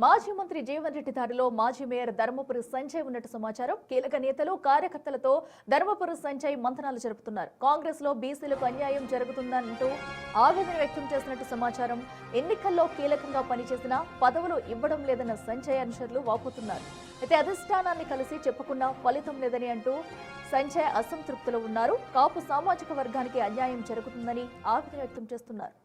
మాజీ మంత్రి జీవన్ రెడ్డి దారిలో మాజీ మేయర్ ధర్మపురి సంజయ్ ఉన్నట్టు సమాచారం. కీలక నేతలు కార్యకర్తలతో ధర్మపురి సంజయ్ మంతనాలు జరుపుతున్నారు. కాంగ్రెస్ లో బీసీలకు అన్యాయం జరుగుతుందంటూ ఆవేదన వ్యక్తం చేసినట్టు సమాచారం. ఎన్నికల్లో కీలకంగా పనిచేసిన పదవులు ఇవ్వడం లేదన్న సంజయ్ అనుచరులు వాపోతున్నారు. అయితే అధిష్టానాన్ని కలిసి చెప్పుకున్నా ఫలితం లేదని అంటూ సంజయ్ అసంతృప్తిలో ఉన్నారు. కాపు సామాజిక వర్గానికి అన్యాయం జరుగుతుందని ఆవేదన వ్యక్తం చేస్తున్నారు.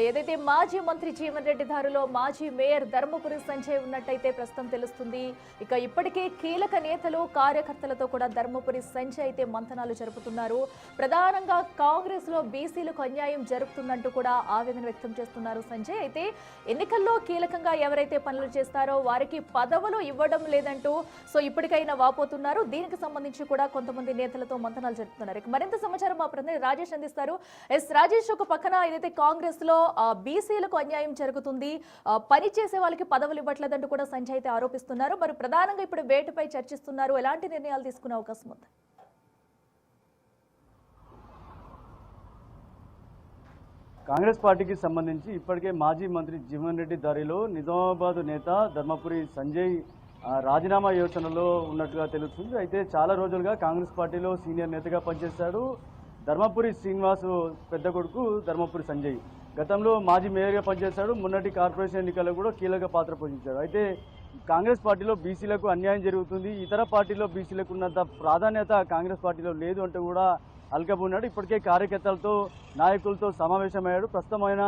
ఏదైతే మాజీ మంత్రి జీవన్ రెడ్డి దారిలో మాజీ మేయర్ ధర్మపురి సంజయ్ ఉన్నట్టయితే ప్రస్తుతం తెలుస్తుంది. ఇక ఇప్పటికే కీలక నేతలు కార్యకర్తలతో కూడా ధర్మపురి సంజయ్ అయితే మంతనాలు జరుపుతున్నారు. ప్రధానంగా కాంగ్రెస్ లో బీసీలకు అన్యాయం జరుగుతుందంటూ కూడా ఆవేదన వ్యక్తం చేస్తున్నారు సంజయ్. అయితే ఎన్నికల్లో కీలకంగా ఎవరైతే పనులు చేస్తారో వారికి పదవులు ఇవ్వడం లేదంటూ ఇప్పటికైనా వాపోతున్నారు. దీనికి సంబంధించి కూడా కొంతమంది నేతలతో మంతనాలు జరుపుతున్నారు. ఇక మరింత సమాచారం మా ప్రతినిధి రాజేష్ అందిస్తారు. రాజేష్, ఒక పక్కన ఏదైతే కాంగ్రెస్ లో బీసీలకు అన్యాయం జరుగుతుంది, పని చేసే వాళ్ళకి పదవులు ఇవ్వట్లేదంటూ కూడా సంజయ్ అయితే ఆరోపిస్తున్నారు. మరి ప్రధానంగా ఇప్పుడు వేటుపై చర్చిస్తున్నారు. ఎలాంటి నిర్ణయాలు తీసుకునే అవకాశం ఉంది? కాంగ్రెస్ పార్టీకి సంబంధించి ఇప్పటికే మాజీ మంత్రి జీవన్ రెడ్డి దారిలో నిజామాబాద్ నేత ధర్మపురి సంజయ్ రాజీనామా యోచనలో ఉన్నట్టుగా తెలుస్తుంది. అయితే చాలా రోజులుగా కాంగ్రెస్ పార్టీలో సీనియర్ నేతగా పనిచేశాడు. ధర్మపురి శ్రీనివాస్ పెద్ద కొడుకు ధర్మపురి సంజయ్ గతంలో మాజీ మేయర్గా పనిచేశాడు. మొన్నటి కార్పొరేషన్ ఎన్నికల్లో కూడా కీలక పాత్ర పోషించాడు. అయితే కాంగ్రెస్ పార్టీలో బీసీలకు అన్యాయం జరుగుతుంది, ఇతర పార్టీలో బీసీలకు ఉన్నంత ప్రాధాన్యత కాంగ్రెస్ పార్టీలో లేదు అంటూ కూడా అల్కబున్నాడు. ఇప్పటికే కార్యకర్తలతో నాయకులతో సమావేశమయ్యాడు. ప్రస్తుతం ఆయన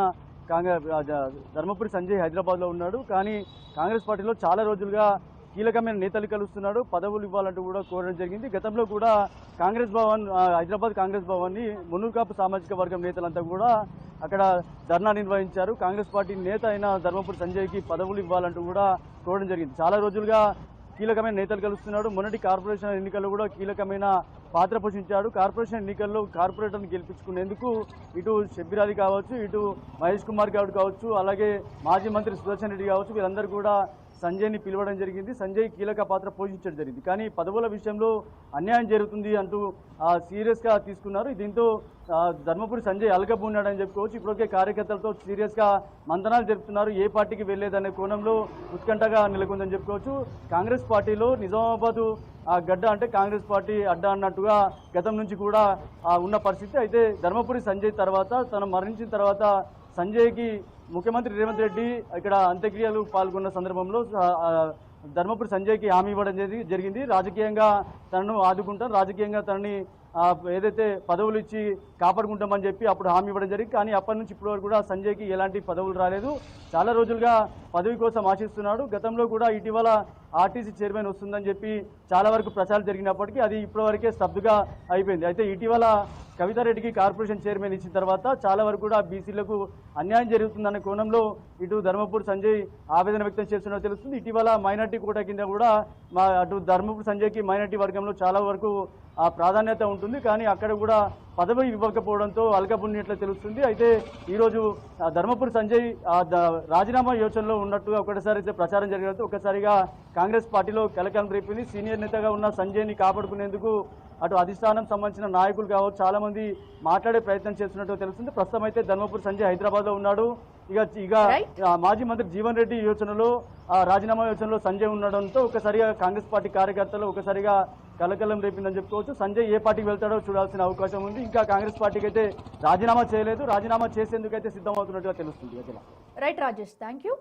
ధర్మపురి సంజయ్ హైదరాబాద్లో ఉన్నాడు. కానీ కాంగ్రెస్ పార్టీలో చాలా రోజులుగా కీలకమైన నేతలు కలుస్తున్నాడు, పదవులు ఇవ్వాలంటూ కూడా కోరడం జరిగింది. గతంలో కూడా కాంగ్రెస్ భవన్, హైదరాబాద్ కాంగ్రెస్ భవన్ని మున్నూరు కాపు సామాజిక వర్గం నేతలంతా కూడా అక్కడ ధర్నా నిర్వహించారు. కాంగ్రెస్ పార్టీ నేత అయిన ధర్మపురి సంజయ్కి పదవులు ఇవ్వాలంటూ కూడా కోరడం జరిగింది. చాలా రోజులుగా కీలకమైన నేతలు కలుస్తున్నాడు. మొన్నటి కార్పొరేషన్ ఎన్నికల్లో కూడా కీలకమైన పాత్ర పోషించాడు. కార్పొరేషన్ ఎన్నికల్లో కార్పొరేటర్ని గెలిపించుకునేందుకు ఇటు షబ్బీర్ అలీ కావచ్చు, ఇటు మహేష్ కుమార్ గౌడ్ కావచ్చు, అలాగే మాజీ మంత్రి సుదర్శన్ రెడ్డి కావచ్చు, వీరందరూ కూడా సంజయ్ని పిలవడం జరిగింది. సంజయ్ కీలక పాత్ర పోషించడం జరిగింది. కానీ పదవుల విషయంలో అన్యాయం జరుగుతుంది అంటూ సీరియస్గా తీసుకున్నారు. దీంతో ధర్మపురి సంజయ్ అలకబున్నాడని చెప్పుకోవచ్చు. ఇప్పటికే కార్యకర్తలతో సీరియస్గా మంతనాలు జరుపుతున్నారు. ఏ పార్టీకి వెళ్లేదనే కోణంలో ఉత్కంఠగా నెలకొందని చెప్పుకోవచ్చు. కాంగ్రెస్ పార్టీలో నిజామాబాద్ గడ్డ అంటే కాంగ్రెస్ పార్టీ అడ్డా అన్నట్టుగా గతం నుంచి కూడా ఉన్న పరిస్థితి. అయితే ధర్మపురి సంజయ్ తర్వాత, తను మరణించిన తర్వాత సంజయ్కి ముఖ్యమంత్రి రేవంత్ రెడ్డి ఇక్కడ అంత్యక్రియలు పాల్గొన్న సందర్భంలో ధర్మపురి సంజయ్కి హామీ ఇవ్వడం జరిగింది. రాజకీయంగా తనను ఆదుకుంటాం, రాజకీయంగా తనని ఏదైతే పదవులు ఇచ్చి కాపాడుకుంటామని చెప్పి అప్పుడు హామీ ఇవ్వడం జరిగింది. కానీ అప్పటి నుంచి ఇప్పటి వరకు కూడా సంజయ్కి ఎలాంటి పదవులు రాలేదు. చాలా రోజులుగా పదవి కోసం ఆశిస్తున్నాడు. గతంలో కూడా ఇటీవల ఆర్టీసీ చైర్మన్ వస్తుందని చెప్పి చాలా వరకు ప్రచారం జరిగినప్పటికీ అది ఇప్పటివరకే స్తబ్దుగా అయిపోయింది. అయితే ఇటీవల కవితారెడ్డికి కార్పొరేషన్ చైర్మన్ ఇచ్చిన తర్వాత చాలా వరకు కూడా బీసీలకు అన్యాయం జరుగుతుందన్న కోణంలో ఇటు ధర్మపురి సంజయ్ ఆవేదన వ్యక్తం చేస్తున్నట్టు తెలుస్తుంది. ఇటీవల మైనార్టీ కోటా కింద కూడా అటు ధర్మపురి సంజయ్కి మైనార్టీ వర్గంలో చాలా వరకు ప్రాధాన్యత ఉంటుంది. కానీ అక్కడ కూడా పదవి ఇవ్వకపోవడంతో అలకబున్నట్లు తెలుస్తుంది. అయితే ఈరోజు ధర్మపురి సంజయ్ రాజీనామా యోచనలో ఉన్నట్టుగా ఒకటిసారి అయితే ప్రచారం జరిగినట్టు ఒక్కసారిగా కాంగ్రెస్ పార్టీలో కలకలం రేపింది. సీనియర్ నేతగా ఉన్న సంజయ్ని కాపాడుకునేందుకు అటు అధిష్టానం సంబంధించిన నాయకులు కావచ్చు చాలా మంది మాట్లాడే ప్రయత్నం చేస్తున్నట్టు తెలుస్తుంది. ప్రస్తుతం అయితే ధర్మపురి సంజయ్ హైదరాబాద్లో ఉన్నాడు. ఇక మాజీ మంత్రి జీవన్ రెడ్డి యోచనలో రాజీనామా యోచనలో సంజయ్ ఉండడంతో ఒకసారిగా కాంగ్రెస్ పార్టీ కార్యకర్తలు ఒకసారిగా కలకలం రేపిందని చెప్పుకోవచ్చు. సంజయ్ ఏ పార్టీకి వెళ్తాడో చూడాల్సిన అవకాశం ఉంది. ఇంకా కాంగ్రెస్ పార్టీకి అయితే రాజీనామా చేయలేదు, రాజీనామా చేసేందుకైతే సిద్ధమవుతున్నట్టుగా తెలుస్తుంది. Right Rajesh, thank you.